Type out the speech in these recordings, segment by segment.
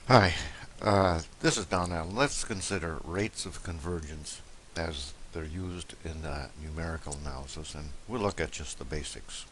Hi, this is Don Allen. Let's consider rates of convergence as they're used in numerical analysis, and we'll look at just the basics.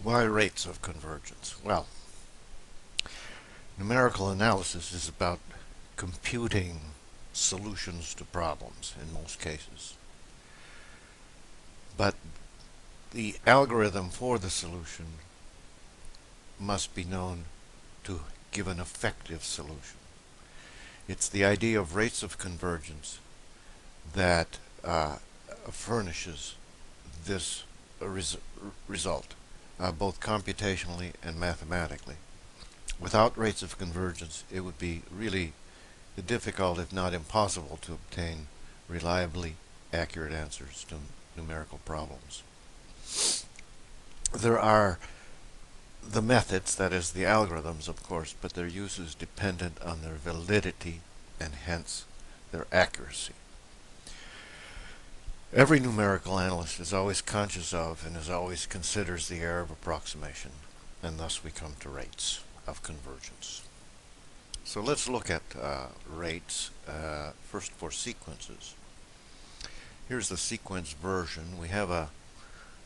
Why rates of convergence? Well, numerical analysis is about computing solutions to problems in most cases. But the algorithm for the solution must be known to give an effective solution. It's the idea of rates of convergence that furnishes this result, both computationally and mathematically. Without rates of convergence, it would be really difficult, if not impossible, to obtain reliably accurate answers to numerical problems. There are the methods, that is, the algorithms, of course, but their use is dependent on their validity and hence their accuracy. Every numerical analyst is always conscious of and is always considers the error of approximation, and thus we come to rates of convergence. So let's look at rates first for sequences. Here's the sequence version. We have a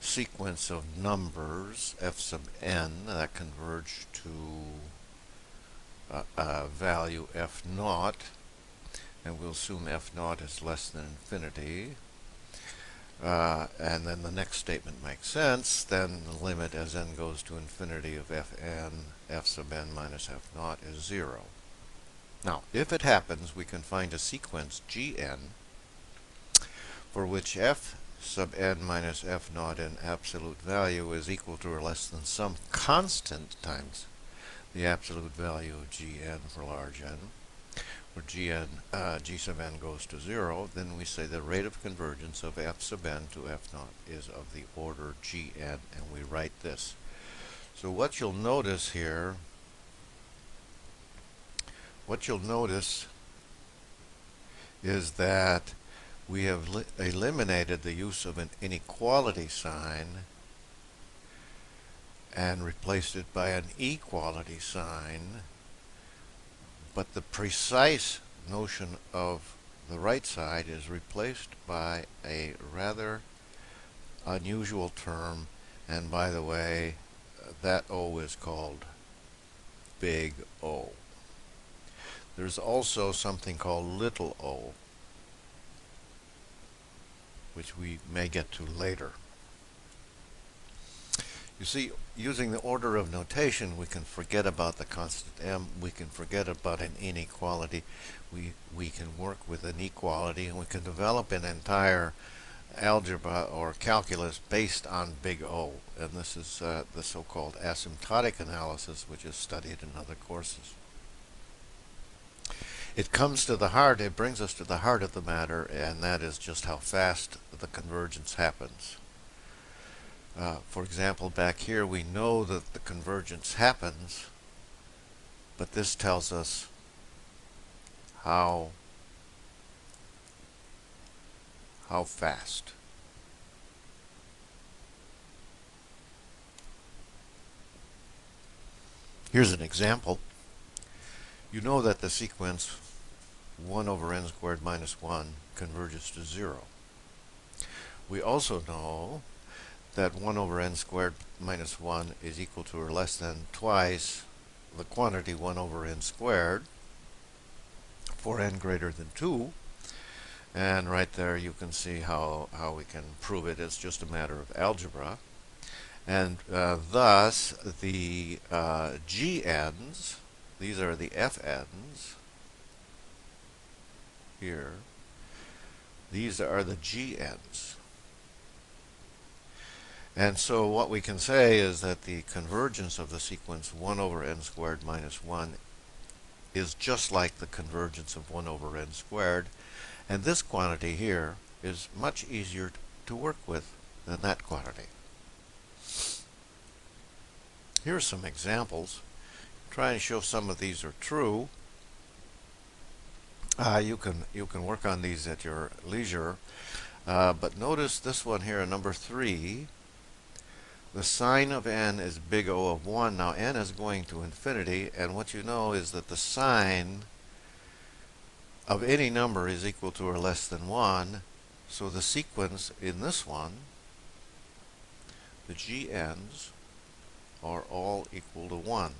sequence of numbers f sub n that converge to a value f naught, and we'll assume f naught is less than infinity. And then the next statement makes sense. Then the limit as n goes to infinity of fn, f sub n minus f naught is 0. Now, if it happens, we can find a sequence gn for which f sub n minus f naught in absolute value is equal to or less than some constant times the absolute value of gn for large n, where g sub n goes to 0, then we say the rate of convergence of f sub n to f naught is of the order gn, and we write this. So what you'll notice here, is that we have eliminated the use of an inequality sign and replaced it by an equality sign, but the precise notion of the right side is replaced by a rather unusual term, and by the way, that O is called big O. There's also something called little o, which we may get to later. You see, using the order of notation, we can forget about the constant m, we can forget about an inequality, we can work with an equality, and we can develop an entire algebra or calculus based on big O. And this is the so-called asymptotic analysis, which is studied in other courses. It comes to the heart, it brings us to the heart of the matter, and that is just how fast the convergence happens. For example, back here we know that the convergence happens, but this tells us how fast. Here's an example. You know that the sequence 1 over n squared minus 1 converges to 0. We also know that 1 over n squared minus 1 is equal to or less than twice the quantity 1 over n squared for n greater than 2. And right there you can see how we can prove it. It's just a matter of algebra. And thus the GNs, these are the FNs here, these are the GNs. And so what we can say is that the convergence of the sequence 1 over n squared minus 1 is just like the convergence of 1 over n squared, and this quantity here is much easier to work with than that quantity. Here are some examples. Try and show some of these are true. You can work on these at your leisure, but notice this one here, number 3. the sine of n is big O of 1. Now n is going to infinity, and what you know is that the sine of any number is equal to or less than 1. So the sequence in this one, the gn's, are all equal to 1.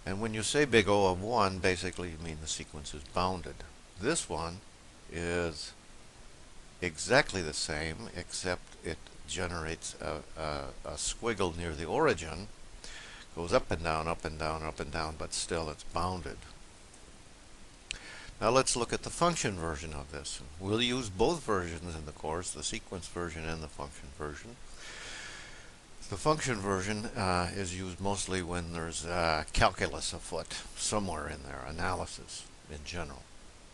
And when you say big O of 1, basically you mean the sequence is bounded. This one is exactly the same, except it generates a squiggle near the origin, goes up and down, up and down, up and down, but still it's bounded. Now let's look at the function version of this. We'll use both versions in the course, the sequence version and the function version. The function version is used mostly when there's calculus afoot, somewhere in there, analysis in general.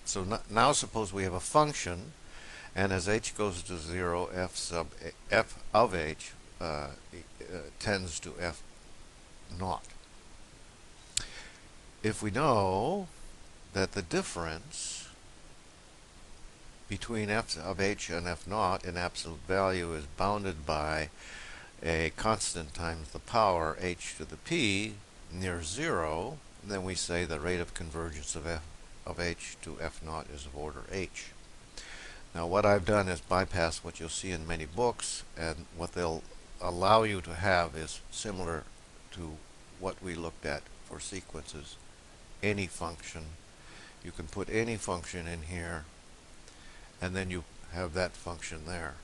So now suppose we have a function, and as h goes to 0, f of h tends to f naught. If we know that the difference between f of h and f naught in absolute value is bounded by a constant times the power h to the p near 0, then we say the rate of convergence of f of h to f naught is of order h. Now what I've done is bypass what you'll see in many books, and what they'll allow you to have is similar to what we looked at for sequences. Any function. You can put any function in here, and then you have that function there.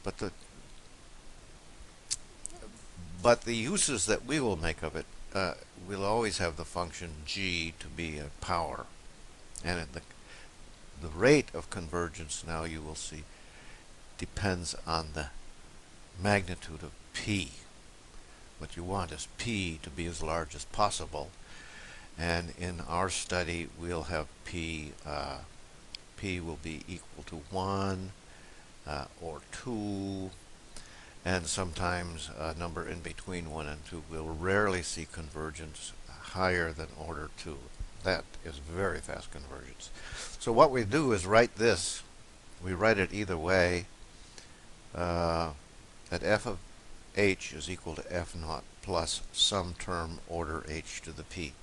But the uses that we will make of it, we'll always have the function g to be a power. And the rate of convergence, now you will see, depends on the magnitude of p. What you want is p to be as large as possible. And in our study, we'll have p will be equal to 1 or 2, and sometimes a number in between 1 and 2. We'll rarely see convergence higher than order 2. That is very fast convergence. So what we do is write this. We write it either way, that f of h is equal to f naught plus some term order h to the p.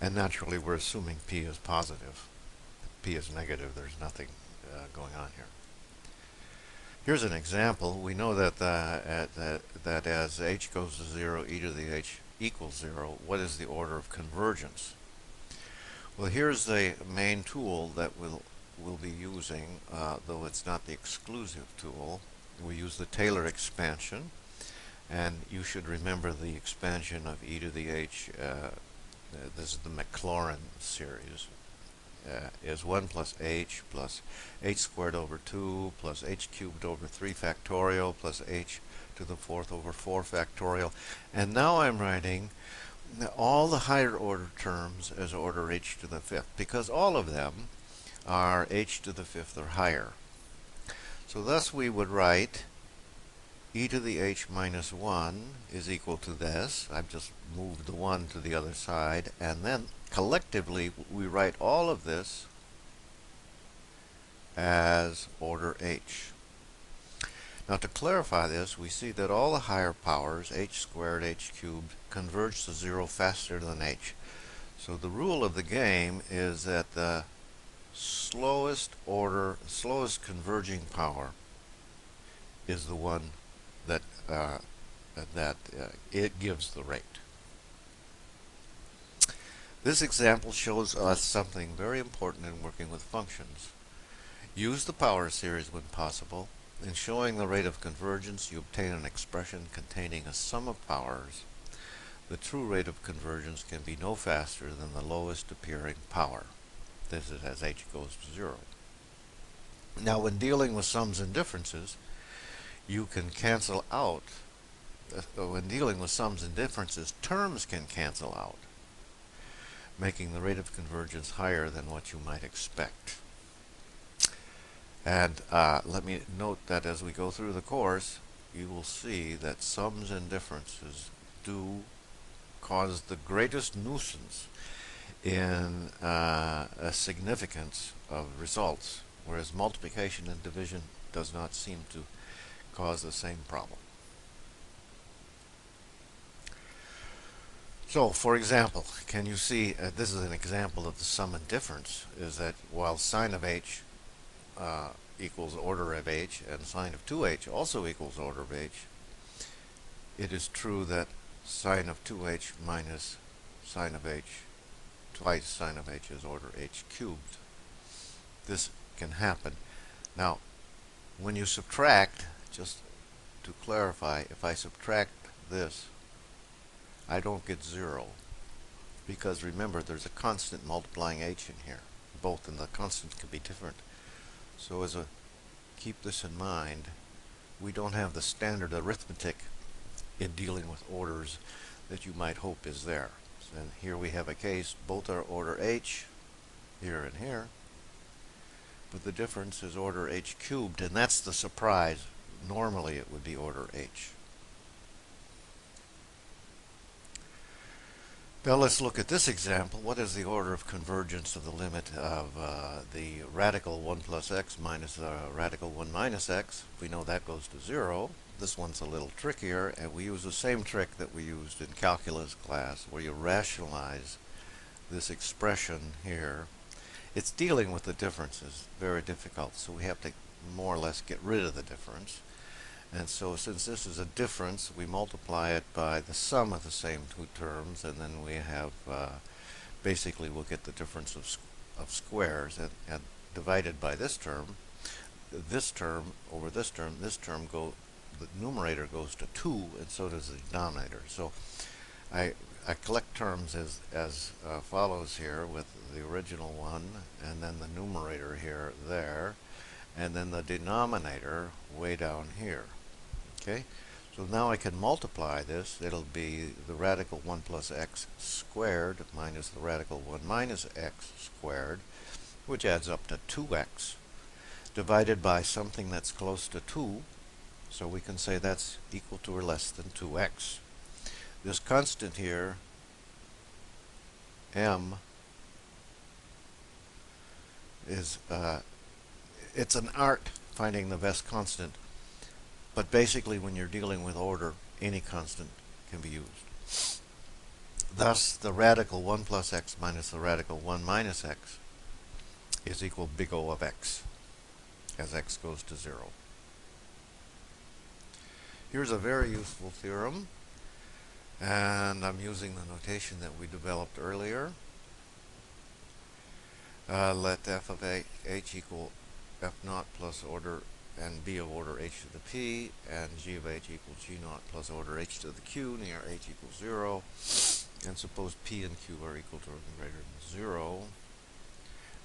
And naturally, we're assuming p is positive. If p is negative, there's nothing going on here. Here's an example. We know that that as h goes to 0, e to the h equals 0. What is the order of convergence? Well, here's the main tool that we'll be using, though it's not the exclusive tool. We use the Taylor expansion, and you should remember the expansion of e to the h. This is the Maclaurin series, is 1 plus h squared over 2 plus h cubed over 3 factorial plus h to the 4th over 4 factorial. And now I'm writing all the higher order terms as order h to the 5th, because all of them are h to the 5th or higher. So thus we would write e to the h minus 1 is equal to this. I've just moved the 1 to the other side, and then collectively we write all of this as order h. Now to clarify this, we see that all the higher powers, h squared, h cubed, converge to 0 faster than h. So the rule of the game is that the slowest converging power is the one that it gives the rate. This example shows us something very important in working with functions. Use the power series when possible. In showing the rate of convergence, you obtain an expression containing a sum of powers. The true rate of convergence can be no faster than the lowest appearing power. This is as h goes to 0. Now, when dealing with sums and differences, you can cancel out. When dealing with sums and differences, terms can cancel out, making the rate of convergence higher than what you might expect. And let me note that as we go through the course, you will see that sums and differences do cause the greatest nuisance in a significance of results, whereas multiplication and division does not seem to cause the same problem. So, for example, can you see, this is an example of the sum and difference, is that while sine of h equals order of h and sine of 2h also equals order of h, it is true that sine of 2h minus sine of h twice sine of h is order h cubed. This can happen. Now, when you subtract, just to clarify, if I subtract this, I don't get 0, because remember there's a constant multiplying h in here. Both, and the constant can be different. So keep this in mind, we don't have the standard arithmetic in dealing with orders that you might hope is there. And here we have a case, both are order h, here and here, but the difference is order h cubed, and that's the surprise. Normally it would be order h. Now let's look at this example. What is the order of convergence of the limit of the radical 1 plus x minus the radical 1 minus x? We know that goes to 0. This one's a little trickier, and we use the same trick that we used in calculus class, where you rationalize this expression here. It's dealing with the differences, very difficult, so we have to more or less get rid of the difference. And so since this is a difference, we multiply it by the sum of the same two terms, and then we have, basically we'll get the difference of squares, and divided by this term over this term the numerator goes to 2, and so does the denominator. So I collect terms as follows here, with the original one, and then the numerator here, there, and then the denominator way down here. Okay, so now I can multiply this. It'll be the radical 1 plus x squared minus the radical 1 minus x squared, which adds up to 2x, divided by something that's close to 2, so we can say that's equal to or less than 2x. This constant here, m, is, it's an art finding the best constant. But basically, when you're dealing with order, any constant can be used. Thus, the radical 1 plus x minus the radical 1 minus x is equal big O of x, as x goes to 0. Here's a very useful theorem, and I'm using the notation that we developed earlier. Let f of h equal f naught plus order and b of order h to the p, and g of h equals g naught plus order h to the q near h equals 0, and suppose p and q are equal to or greater than 0,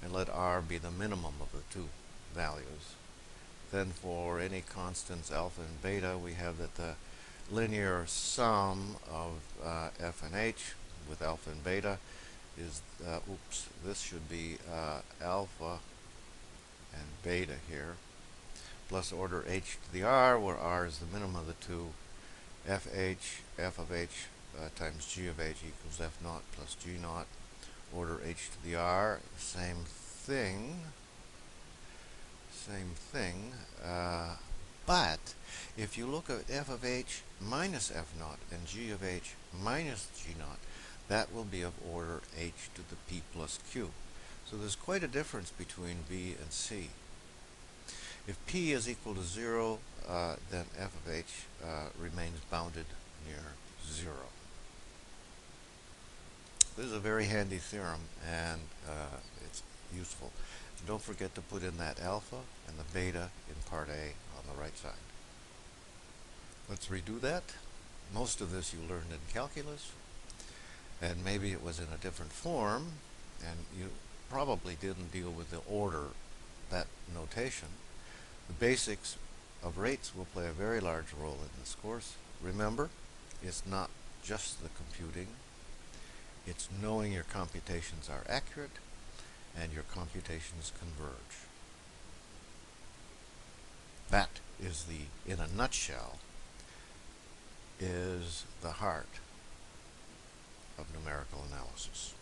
and let r be the minimum of the two values. Then for any constants alpha and beta, we have that the linear sum of f and h with alpha and beta is, this should be alpha and beta here, plus order h to the r, where r is the minimum of the two. F of h times g of h equals f naught plus g naught, order h to the r, same thing, but if you look at f of h minus f naught and g of h minus g naught, that will be of order h to the p plus q. So there's quite a difference between b and c. If p is equal to 0, then f of h remains bounded near 0. This is a very handy theorem, and it's useful. Don't forget to put in that alpha and the beta in part A on the right side. Let's redo that. Most of this you learned in calculus, and maybe it was in a different form, and you probably didn't deal with the order, that notation. The basics of rates will play a very large role in this course. Remember, it's not just the computing, it's knowing your computations are accurate and your computations converge. That is in a nutshell, is the heart of numerical analysis.